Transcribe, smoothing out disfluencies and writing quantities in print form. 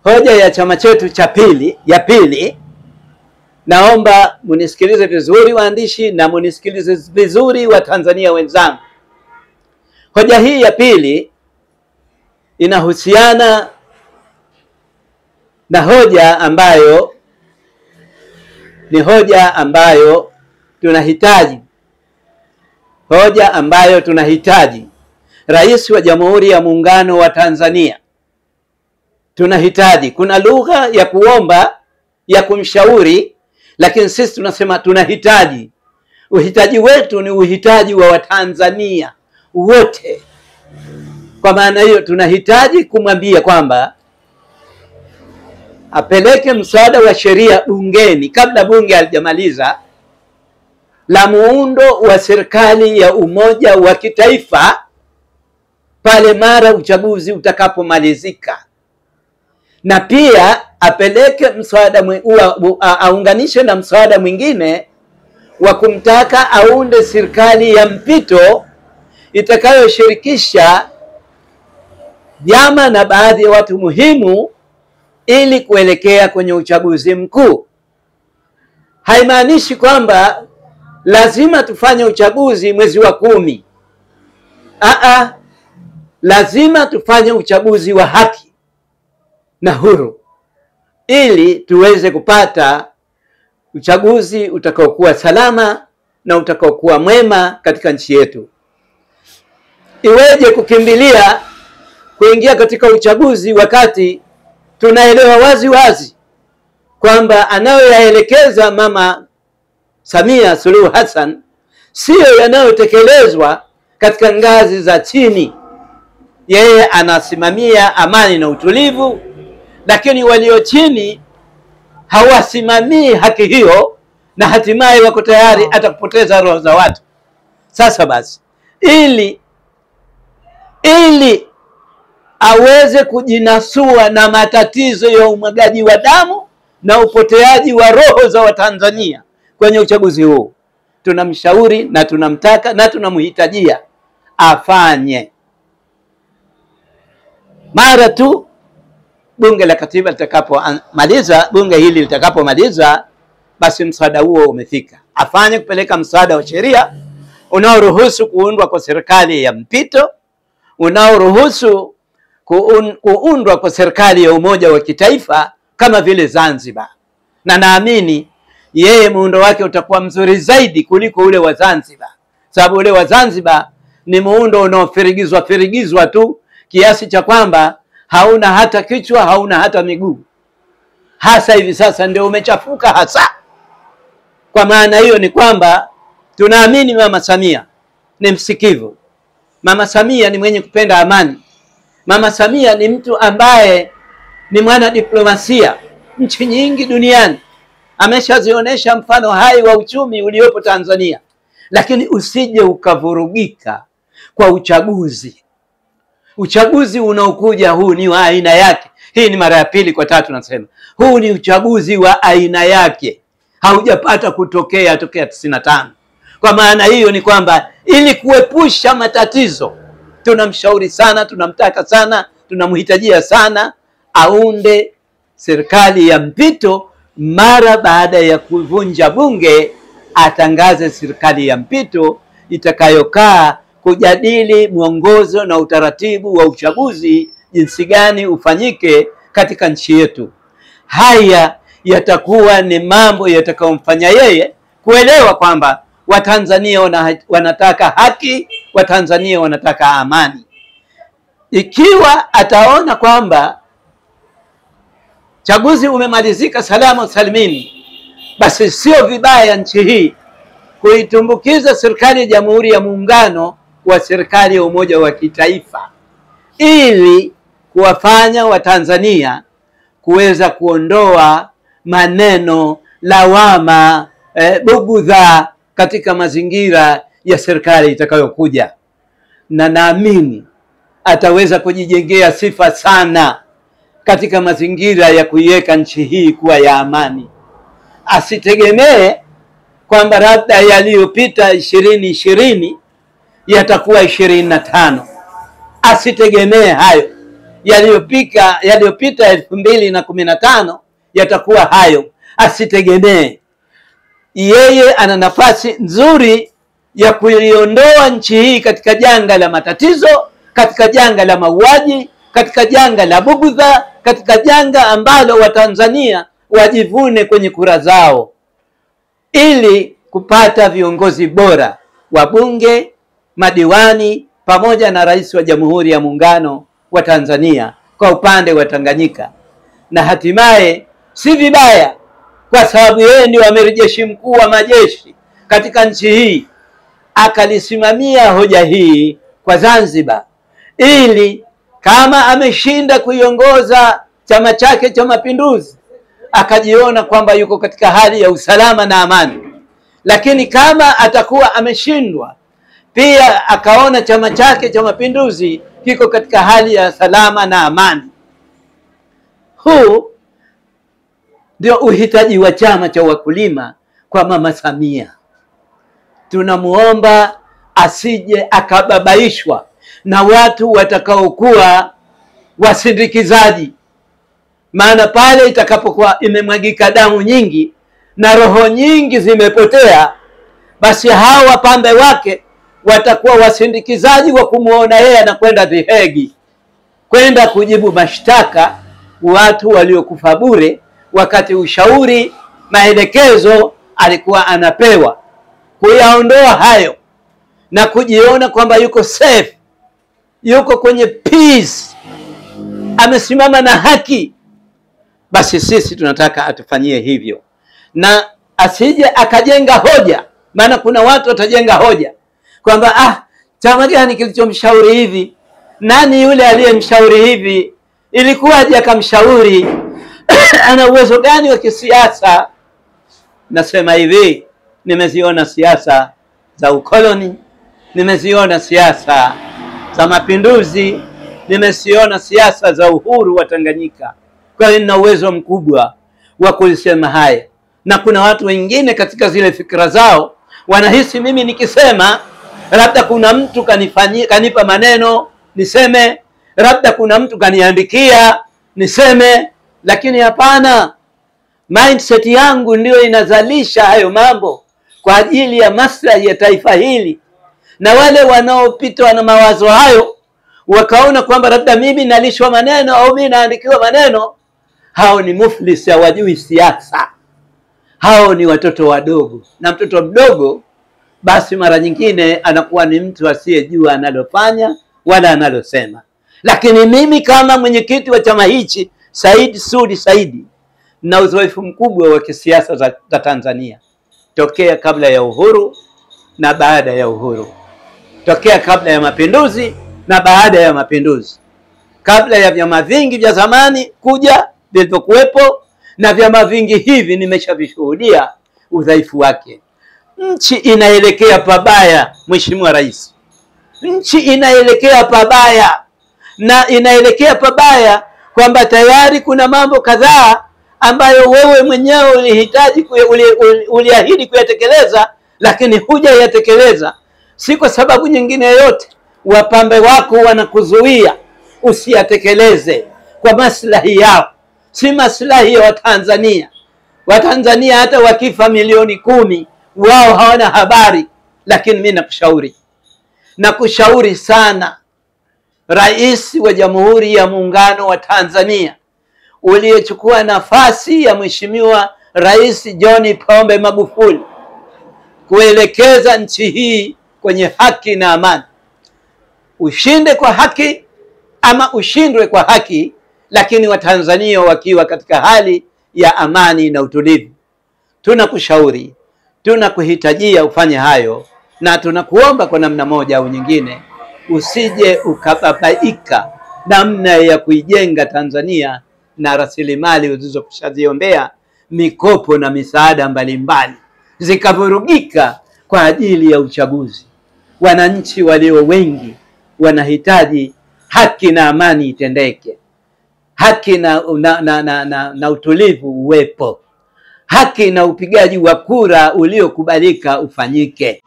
Hoja ya chama chetu ya pili, naomba munisikilize vizuri waandishi na munisikilize vizuri wa Tanzania wenzangu. Hoja hii ya pili inahusiana na hoja ambayo ni hoja ambayo tunahitaji. Hoja ambayo tunahitaji. Rais wa Jamhuri ya Muungano wa Tanzania, tunahitaji. Kuna lugha ya kuomba ya kumshauri, lakini sisi tunasema tunahitaji. Uhitaji wetu ni uhitaji wa Watanzania wote. Kwa maana hiyo tunahitaji kumwambia kwamba apeleke mswada wa sheria bungeni kabla bunge halijamaliza, la muundo wa serikali ya umoja wa kitaifa pale mara uchaguzi utakapomalizika. Na pia apeleke mswada aunganishe na mswada mwingine wa kumtaka aunde serikali ya mpito itakayoshirikisha vyama na baadhi ya watu muhimu ili kuelekea kwenye uchaguzi mkuu. Haimaanishi kwamba lazima tufanye uchaguzi mwezi wa 10. Lazima tufanye uchaguzi wa haki na huru ili tuweze kupata uchaguzi utakaokuwa salama na utakaokuwa mwema katika nchi yetu. Iweje kukimbilia kuingia katika uchaguzi wakati tunaelewa wazi wazi kwamba anayoyaelekeza Mama Samia Suluhu Hassan sio yanayotekelezwa katika ngazi za chini. Yeye anasimamia amani na utulivu, lakini walio chini hawasimamii haki hiyo, na hatimaye wako tayari hata kupoteza roho za watu. Sasa basi, ili aweze kujinasua na matatizo ya umwagaji wa damu na upoteaji wa roho za Watanzania kwenye uchaguzi huu, tunamshauri na tunamtaka na tunamhitajia afanye mara tu bunge la katiba litakapomaliza, bunge hili litakapomaliza, basi mswada huo umefika. Afanye kupeleka mswada wa sheria unaoruhusu kuundwa kwa serikali ya mpito, unaoruhusu kuundwa kwa serikali ya umoja wa kitaifa kama vile Zanzibar. Na naamini yeye muundo wake utakuwa mzuri zaidi kuliko ule wa Zanzibar, sababu ule wa Zanzibar ni muundo unaofirigizwa tu kiasi cha kwamba hauna hata kichwa, hauna hata miguu. Hasa hivi sasa ndio umechafuka hasa. Kwa maana hiyo ni kwamba tunaamini Mama Samia ni msikivu. Mama Samia ni mwenye kupenda amani. Mama Samia ni mtu ambaye ni mwana diplomasia. Nchi nyingi duniani ameshazionyesha mfano hai wa uchumi uliopo Tanzania. Lakini usije ukavurugika kwa uchaguzi. Uchaguzi unaokuja huu ni wa aina yake. Hii ni mara ya pili kwa tatu nasema. Huu ni uchaguzi wa aina yake. Haujapata kutokea tokea 95. Kwa maana hiyo ni kwamba ili kuepusha matatizo, tunamshauri sana, tunamtaka sana, tunamhitajia sana aunde serikali ya mpito. Mara baada ya kuvunja bunge, atangaze serikali ya mpito itakayokaa kujadili mwongozo na utaratibu wa uchaguzi, jinsi gani ufanyike katika nchi yetu. Haya yatakuwa ni mambo yatakayomfanya yeye kuelewa kwamba Watanzania wanataka haki, Watanzania wanataka amani. Ikiwa ataona kwamba chaguzi umemalizika salama salimini, basi sio vibaya nchi hii kuitumbukiza serikali ya Jamhuri ya Muungano wa serikali ya umoja wa kitaifa, ili kuwafanya Watanzania kuweza kuondoa maneno, lawama, bugudha katika mazingira ya serikali itakayokuja. Na naamini ataweza kujijengea sifa sana katika mazingira ya kuiweka nchi hii kuwa ya amani. Asitegemee kwamba labda yaliyopita 2020 yatakuwa 25. Asitegemee hayo. yaliyopita 2015 yatakuwa hayo. Asitegemee. Yeye ana nafasi nzuri ya kuiondoa nchi hii katika janga la matatizo, katika janga la mauaji, katika janga la bugudha, katika janga ambalo Watanzania wajivune kwenye kura zao, ili kupata viongozi bora, wabunge, madiwani, pamoja na rais wa Jamhuri ya Muungano wa Tanzania kwa upande wa Tanganyika. Na hatimaye si vibaya, kwa sababu yeye ndio amiri jeshi mkuu wa majeshi katika nchi hii, akalisimamia hoja hii kwa Zanzibar, ili kama ameshinda kuiongoza chama chake cha Mapinduzi, akajiona kwamba yuko katika hali ya usalama na amani. Lakini kama atakuwa ameshindwa, pia akaona chama chake cha Mapinduzi kiko katika hali ya salama na amani. Huu ndio uhitaji wa chama cha wakulima kwa Mama Samia. Tunamuomba asije akababaishwa na watu watakaokuwa wasindikizaji, maana pale itakapokuwa imemwagika damu nyingi na roho nyingi zimepotea, basi hawa wapambe wake watakuwa wasindikizaji wa kumuona yeye anakwenda The Hague kwenda kujibu mashtaka watu waliokufa bure, wakati ushauri, maelekezo alikuwa anapewa kuyaondoa hayo na kujiona kwamba yuko safe, yuko kwenye peace, amesimama na haki. Basi sisi tunataka atufanyie hivyo, na asije akajenga hoja, maana kuna watu watajenga hoja kwamba chama gani kilichomshauri hivi, nani yule aliyemshauri hivi, ilikuwaje akamshauri, ana uwezo gani wa kisiasa. Nasema hivi, nimeziona siasa za ukoloni, nimeziona siasa za mapinduzi, nimeziona siasa za uhuru wa Tanganyika. Kwa hiyo nina uwezo mkubwa wa kulisema haya. Na kuna watu wengine katika zile fikra zao wanahisi mimi nikisema labda kuna mtu kanipa maneno niseme, labda kuna mtu kaniandikia niseme, lakini hapana. Mindset yangu ndio inazalisha hayo mambo kwa ajili ya maslahi ya taifa hili. Na wale wanaopitwa na mawazo hayo wakaona kwamba labda mimi nalishwa maneno au mimi naandikiwa maneno, hao ni muflis, hawajui siasa. Hao ni watoto wadogo, na mtoto mdogo basi mara nyingine anakuwa ni mtu asiyejua analofanya wala analosema. Lakini mimi kama mwenyekiti wa chama hichi Said Sudi Saidi, na uzoefu mkubwa wa kisiasa za Tanzania tokea kabla ya uhuru na baada ya uhuru, tokea kabla ya mapinduzi na baada ya mapinduzi, kabla ya vyama vingi vya zamani kuja vilivyokuwepo na vyama vingi hivi, nimeshavishuhudia udhaifu wake. Nchi inaelekea pabaya, Mheshimiwa Rais. Nchi inaelekea pabaya, na inaelekea pabaya kwamba tayari kuna mambo kadhaa ambayo wewe mwenyewe uliahidi kuyatekeleza, lakini hujayatekeleza. Si kwa sababu nyingine yoyote, wapambe wako wanakuzuia usiyatekeleze kwa maslahi yao, si maslahi ya Watanzania. Watanzania hata wakifa milioni 10 wao hawana habari. Lakini mimi nakushauri sana, Rais wa Jamhuri ya Muungano wa Tanzania, uliyechukua nafasi ya Mheshimiwa Rais John Pombe Magufuli, kuelekeza nchi hii kwenye haki na amani. Ushinde kwa haki ama ushindwe kwa haki, lakini Watanzania wakiwa katika hali ya amani na utulivu. Tunakushauri, tunakuhitajia ufanye hayo, na tunakuomba kwa namna moja au nyingine usije ukababaika namna ya kuijenga Tanzania na rasilimali ulizokishaziombea, mikopo na misaada mbalimbali, zikavurugika kwa ajili ya uchaguzi. Wananchi walio wengi wanahitaji haki na amani itendeke, haki na utulivu uwepo, haki na upigaji wa kura uliokubalika ufanyike.